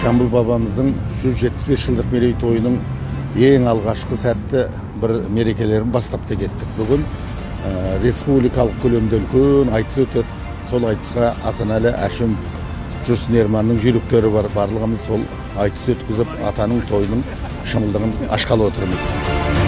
Жамбыл бабамыздың 175 жылдық мерейтойының ең алғашқы сәтті бір мерекелерін бастап кеттік. Бүгін республикалық көлемде үлкен айтыс өтеді. Сол айтысқа Асанәлі, Әшім, Жүрсін Ерманның жүйріктері бар. Барлығымыз сол айтыс өткізіп, атаның тойының шымылдығын ашқалы отырмыз.